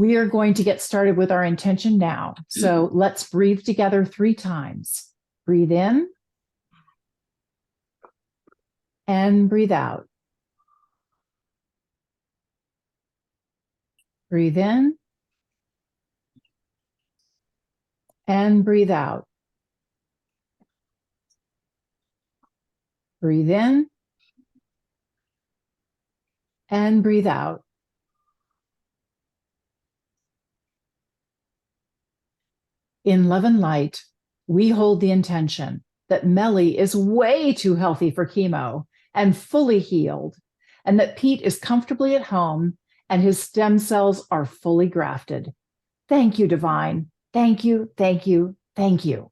We are going to get started with our intention now. So let's breathe together 3 times. Breathe in and breathe out. Breathe in and breathe out. Breathe in and breathe out. In love and light, we hold the intention that Meli is way too healthy for chemo and fully healed, and that Pete is comfortably at home and his stem cells are fully grafted. Thank you, Divine. Thank you, thank you, thank you.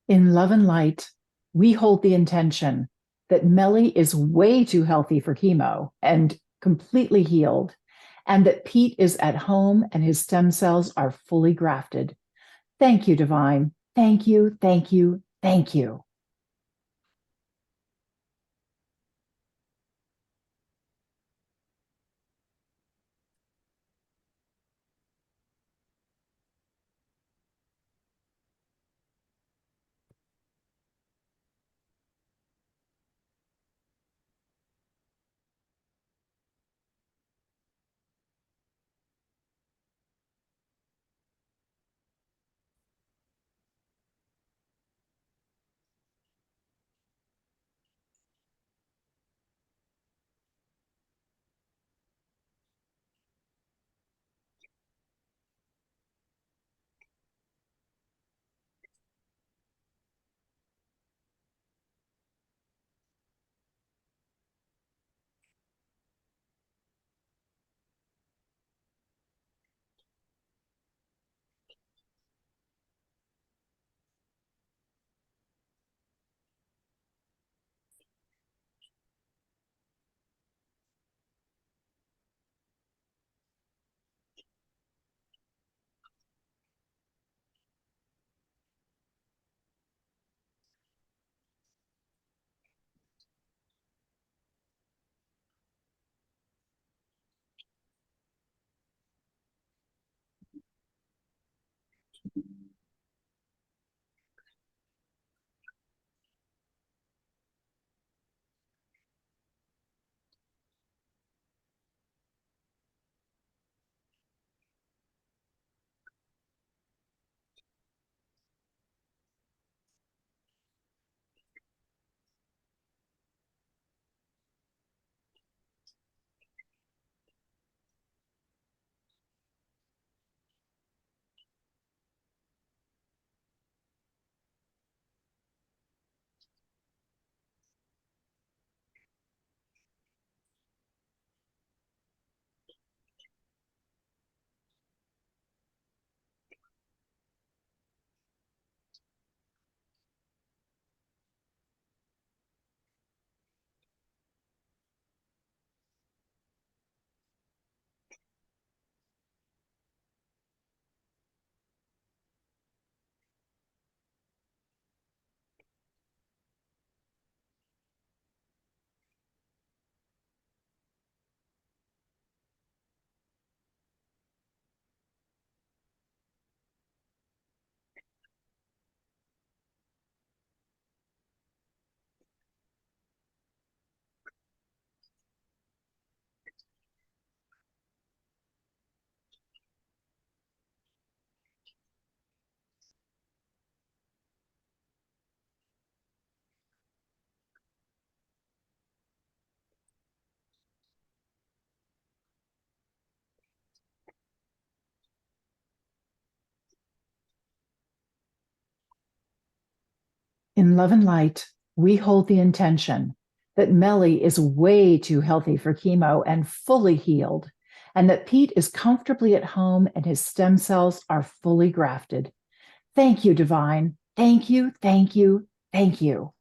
In love and light, we hold the intention that Meli is way too healthy for chemo and completely healed, and that Pete is at home and his stem cells are fully grafted. Thank you, Divine. Thank you, thank you, thank you. In love and light, we hold the intention that Meli is way too healthy for chemo and fully healed, and that Pete is comfortably at home and his stem cells are fully grafted. Thank you, Divine. Thank you, thank you, thank you.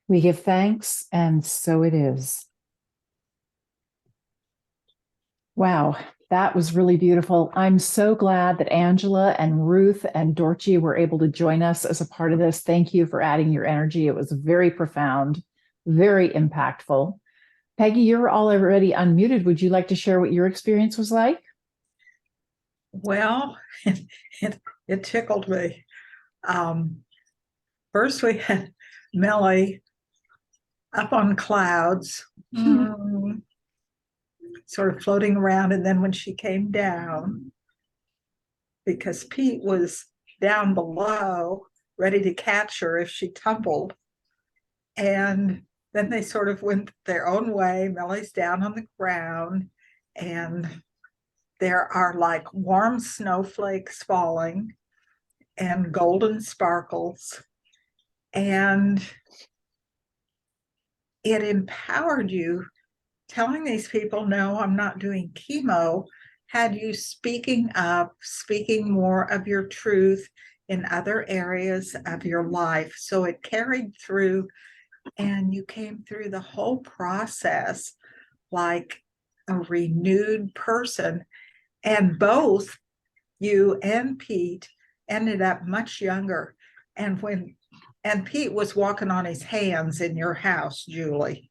We give thanks, and so it is. Wow, that was really beautiful. I'm so glad that Angela and Ruth and Dorothy were able to join us as a part of this. Thank you for adding your energy. It was very profound, very impactful. Peggy, you're already unmuted. Would you like to share what your experience was like? Well, it tickled me. First, we had Meli up on clouds, sort of floating around. And then when she came down, because Pete was down below, ready to catch her if she tumbled. And then they sort of went their own way. Meli's down on the ground, and there are like warm snowflakes falling and golden sparkles. And it empowered you, telling these people, no, I'm not doing chemo, had you speaking up, speaking more of your truth in other areas of your life. So it carried through, and you came through the whole process like a renewed person. And both you and Pete ended up much younger. And Pete was walking on his hands in your house, Julie.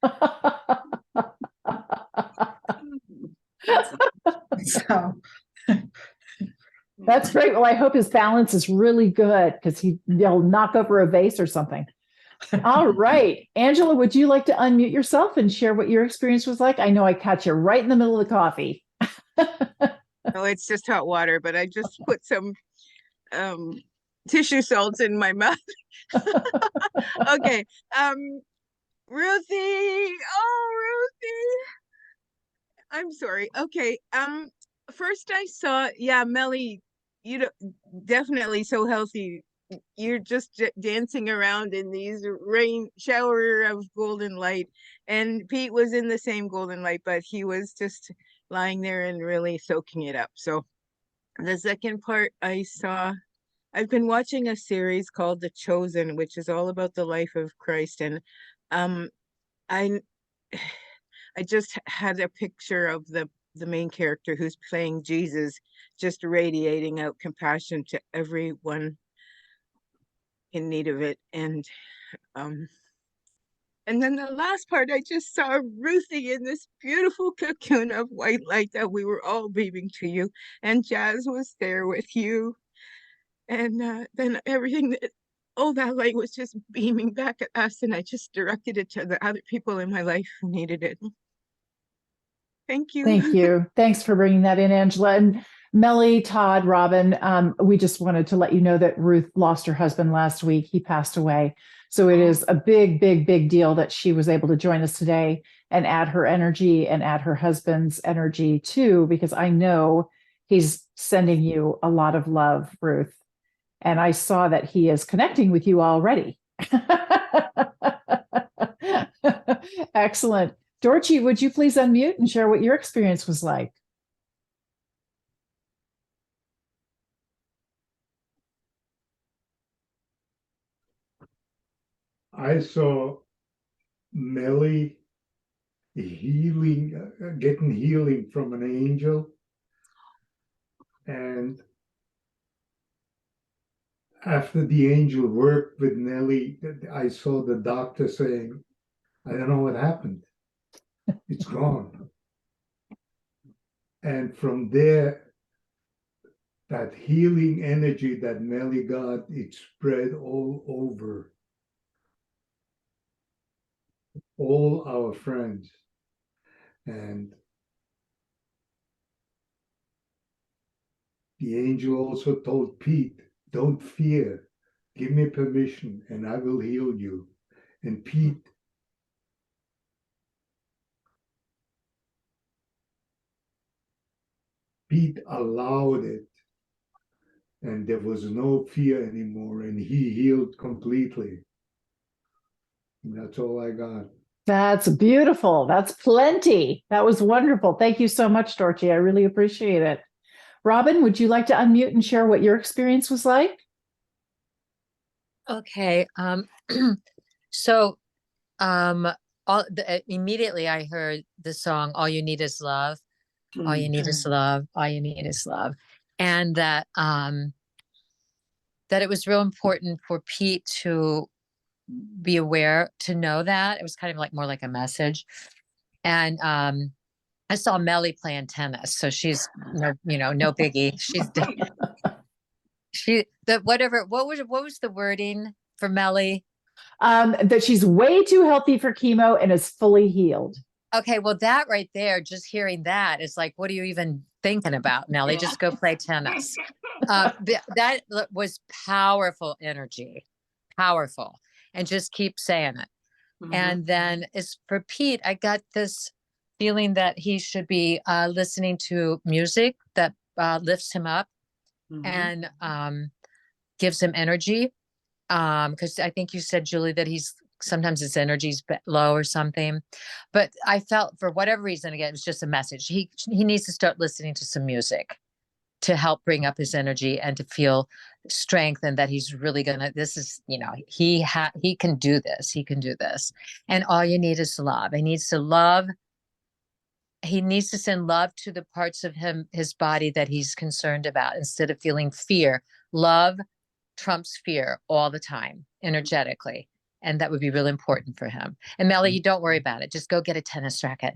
So That's great. Well, I hope his balance is really good because he'll knock over a vase or something. All right. Angela, would you like to unmute yourself and share what your experience was like? I know I caught you right in the middle of the coffee. Oh, it's just hot water, but I just put some tissue salts in my mouth. Okay. Ruthie. Oh, Ruthie. I'm sorry. Okay. First I saw, yeah, Meli, you know, definitely so healthy. You're just dancing around in these rain shower of golden light. And Pete was in the same golden light, but he was just lying there and really soaking it up. So the second part I saw, I've been watching a series called The Chosen, which is all about the life of Christ. And um I I just had a picture of the main character who's playing Jesus, just radiating out compassion to everyone in need of it. Um and then the last part, I just saw Ruthie in this beautiful cocoon of white light that we were all beaming to you, and Jazz was there with you, and then everything that all that light was just beaming back at us, and I just directed it to the other people in my life who needed it. Thank you. Thank you. Thanks for bringing that in, Angela. And Meli, Todd, Robin, we just wanted to let you know that Ruth lost her husband last week. He passed away. So it is a big, big, big deal that she was able to join us today and add her energy and add her husband's energy too, because I know he's sending you a lot of love, Ruth. And I saw that he is connecting with you already. Excellent. Dorothy, would you please unmute and share what your experience was like? I saw Meli getting healing from an angel. And after the angel worked with Nellie, I saw the doctor saying, I don't know what happened. It's gone. And from there, that healing energy that Meli got, it spread all over all our friends. And the angel also told Pete, don't fear, give me permission and I will heal you. And Pete allowed it, and there was no fear anymore, and he healed completely. And that's all I got. That's beautiful. That's plenty. That was wonderful. Thank you so much, Dorothy. I really appreciate it. Robin, would you like to unmute and share what your experience was like? Okay. So Um, immediately I heard the song "All You Need Is Love." All you need is love. All you need is love, and that it was real important for Pete to be aware, to know that it was kind of like more like a message. And I saw Meli playing tennis, so she's no, no biggie. She the whatever. What was the wording for Meli? That she's way too healthy for chemo and is fully healed. Okay, well, that right there, just hearing that is like, what are you even thinking about, Meli? Just go play tennis. That was powerful energy, powerful, and just keep saying it. And then as for Pete, I got this feeling that he should be listening to music that lifts him up and gives him energy. Because I think you said, Julie, that sometimes his energy's low or something. But I felt for whatever reason, again, it was just a message. He needs to start listening to some music to help bring up his energy and to feel strength, and that he's really gonna, this is, he can do this. He can do this. And all you need is love. He needs to love. He needs to send love to the parts of his body that he's concerned about, instead of feeling fear. Love trumps fear all the time, energetically. And that would be really important for him. And Meli, you don't worry about it. Just go get a tennis racket.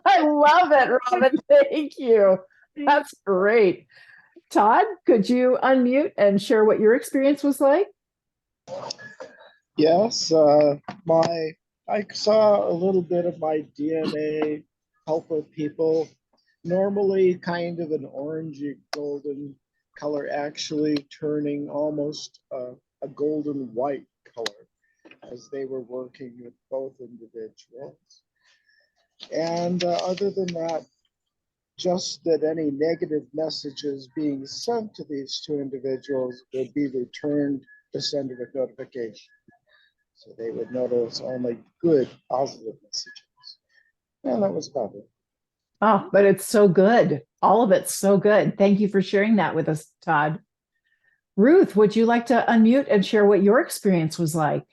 I love it, Robin. Thank you. That's great. Todd, could you unmute and share what your experience was like? Yes, I saw a little bit of my DNA helper people. Normally kind of an orangey golden color, actually turning almost a golden white color as they were working with both individuals. And other than that, just that any negative messages being sent to these two individuals would be returned to sender with notification. So they would notice only good, positive messages. And that was about it. Oh, but it's so good. All of it's so good. Thank you for sharing that with us, Todd. Ruth, would you like to unmute and share what your experience was like?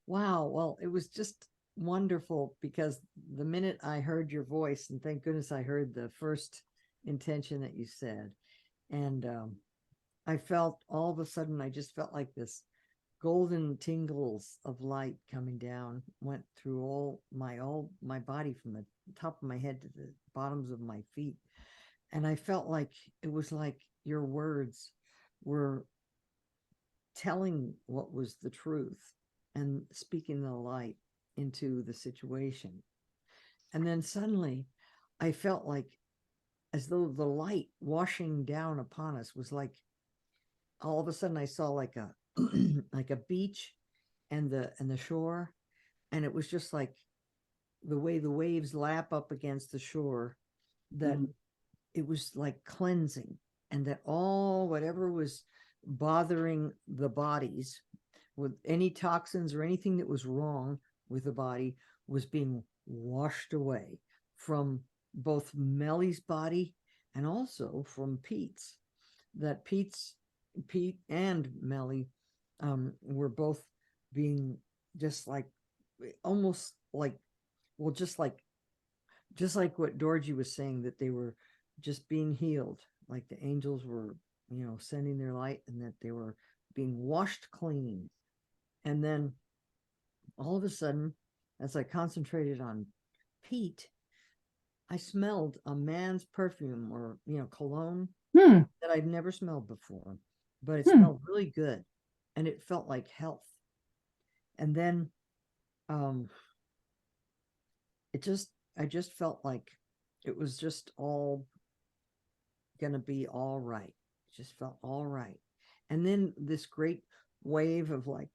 Wow. Well, it was just wonderful, because the minute I heard your voice, and thank goodness I heard the first intention that you said, and I felt all of a sudden, I just felt like this golden tingles of light coming down, went through all my body, from the top of my head to the bottoms of my feet. And I felt like it was like your words were telling what was the truth and speaking the light into the situation. And then suddenly I felt like, as though the light washing down upon us was like, all of a sudden I saw like a like a beach and the shore, and it was just like the way the waves lap up against the shore, that it was like cleansing, and that all whatever was bothering the bodies, with any toxins or anything that was wrong with the body, was being washed away from both Meli's body and also from Pete's. That Pete and Meli were both being just like, almost like, well, just like what Dorji was saying, that they were just being healed, like the angels were, sending their light, and that they were being washed clean. And then all of a sudden, as I concentrated on Pete, I smelled a man's perfume, or cologne, that I'd never smelled before, but it smelled really good, and it felt like health. And then I just felt like it was just all gonna be all right. It just felt all right. And then this great wave of like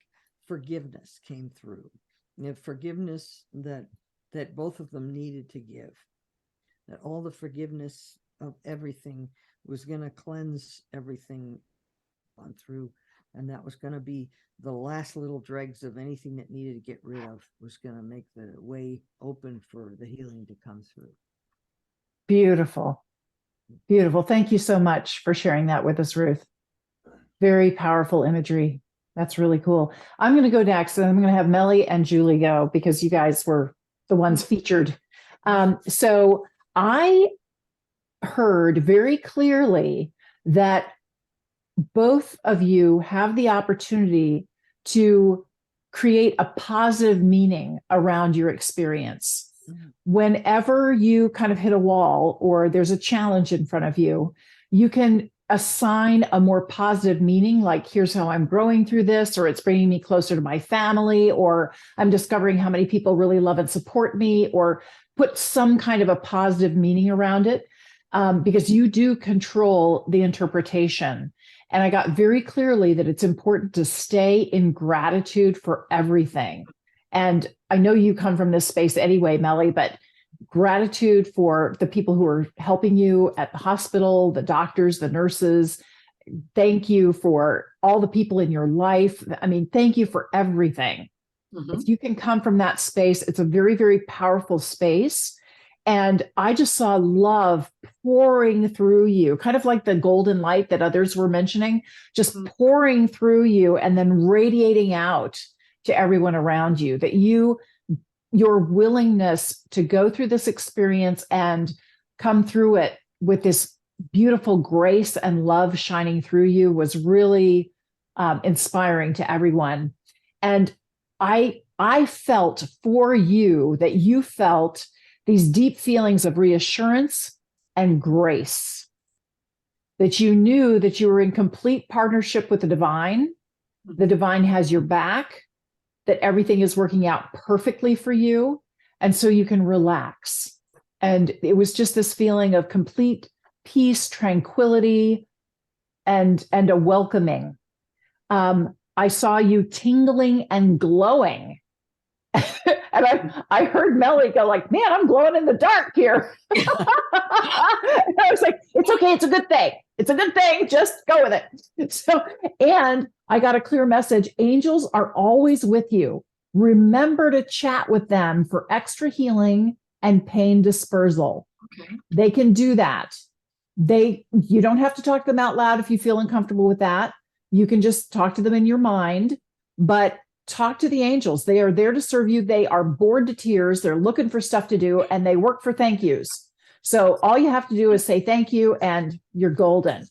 forgiveness came through. Forgiveness that both of them needed to give. That all the forgiveness of everything was going to cleanse everything on through, and that was going to be the last little dregs of anything that needed to get rid of, was going to make the way open for the healing to come through. Beautiful. Beautiful. Thank you so much for sharing that with us, Ruth. Very powerful imagery. That's really cool. I'm going to go next, and I'm going to have Meli and Julie go because you guys were the ones featured. So I heard very clearly that both of you have the opportunity to create a positive meaning around your experience. Whenever you kind of hit a wall or there's a challenge in front of you, you can assign a more positive meaning, like here's how I'm growing through this, or it's bringing me closer to my family, or I'm discovering how many people really love and support me, or put some kind of a positive meaning around it, because you do control the interpretation. And I got very clearly that it's important to stay in gratitude for everything. And I know you come from this space anyway, Meli, but gratitude for the people who are helping you at the hospital, the doctors, the nurses. Thank you for all the people in your life. I mean, thank you for everything. If you can come from that space, it's a very, very powerful space. And I just saw love pouring through you, kind of like the golden light that others were mentioning, just pouring through you and then radiating out to everyone around you, that your willingness to go through this experience and come through it with this beautiful grace and love shining through you was really inspiring to everyone. And I felt for you that you felt these deep feelings of reassurance and grace, that you knew that you were in complete partnership with the divine. The divine has your back, that everything is working out perfectly for you. And so you can relax. And it was just this feeling of complete peace, tranquility, and a welcoming. I saw you tingling and glowing. And I heard Meli go like, man, I'm glowing in the dark here. And I was like, it's okay. It's a good thing. It's a good thing. Just go with it. So, and I got a clear message. Angels are always with you. Remember to chat with them for extra healing and pain dispersal. Okay. They can do that. You don't have to talk to them out loud if you feel uncomfortable with that. You can just talk to them in your mind, but talk to the angels. They are there to serve you. They are bored to tears. They're looking for stuff to do, and they work for thank yous. So all you have to do is say thank you, and you're golden.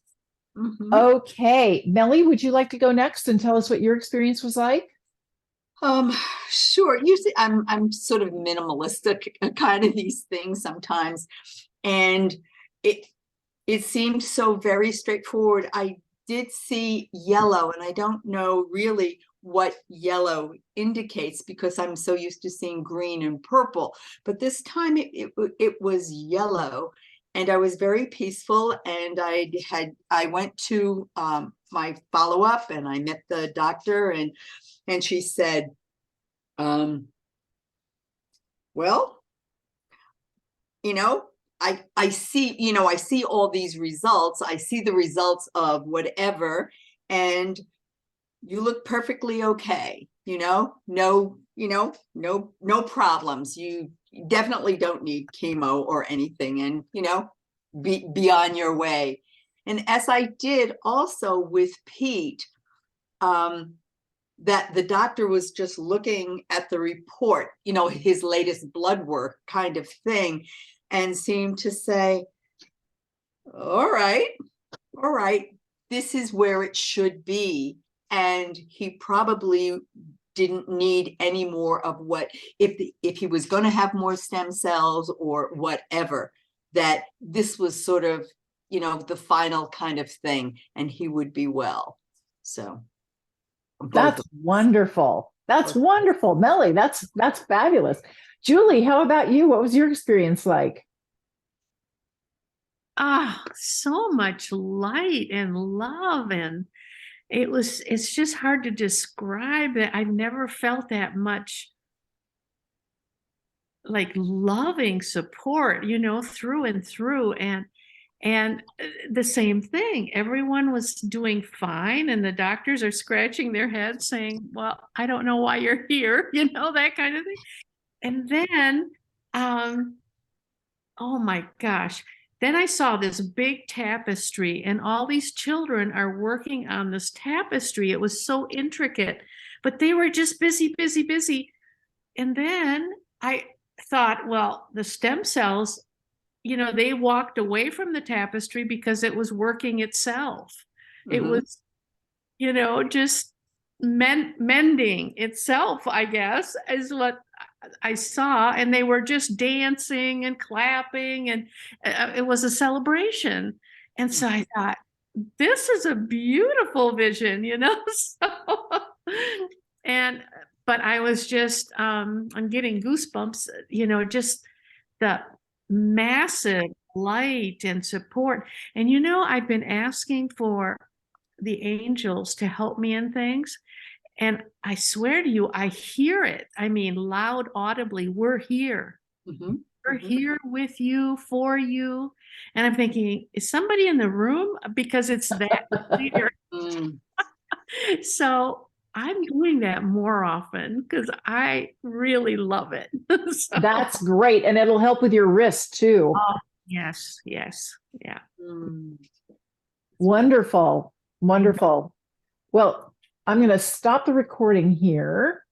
Okay. Meli, would you like to go next and tell us what your experience was like? Sure. Usually I'm sort of minimalistic kind of these things sometimes. And it seemed so very straightforward. I did see yellow, and I don't know really what yellow indicates because I'm so used to seeing green and purple. But this time it was yellow, and I was very peaceful. And I went to my follow-up, and I met the doctor, and she said, well, I see, I see all these results. I see the results of whatever, and you look perfectly okay. No problems. You definitely don't need chemo or anything, and be on your way. And as I did also with Pete, that the doctor was just looking at the report, his latest blood work kind of thing, and seemed to say, all right, this is where it should be. And he probably didn't need any more of what, if he was going to have more stem cells or whatever, that this was sort of, the final kind of thing, and he would be well. So that's wonderful. That's wonderful. Meli, that's fabulous. Julie, how about you? What was your experience like? So much light and love, and it's just hard to describe it. I've never felt that much like loving support, through and through. And the same thing, everyone was doing fine, and the doctors are scratching their heads saying, well, I don't know why you're here, that kind of thing. And then, oh my gosh, then I saw this big tapestry, and all these children are working on this tapestry. It was so intricate, but they were just busy, busy, busy. And then I thought, well, the stem cells, they walked away from the tapestry because it was working itself. It Mhm. was, just mending itself, I guess, is what I saw. And they were just dancing and clapping, and it was a celebration. And so I thought, this is a beautiful vision, so but I was just I'm getting goosebumps, just the massive light and support. And I've been asking for the angels to help me in things, and I swear to you, I hear it. I mean, loud, audibly, we're here. Mhm. We're here with you, for you. And I'm thinking, is somebody in the room? Because it's that clear. Mm. So I'm doing that more often because I really love it. So, That's great. And it'll help with your wrist too. yes, yes, yeah. Mm. Wonderful. Wonderful. Well, I'm going to stop the recording here.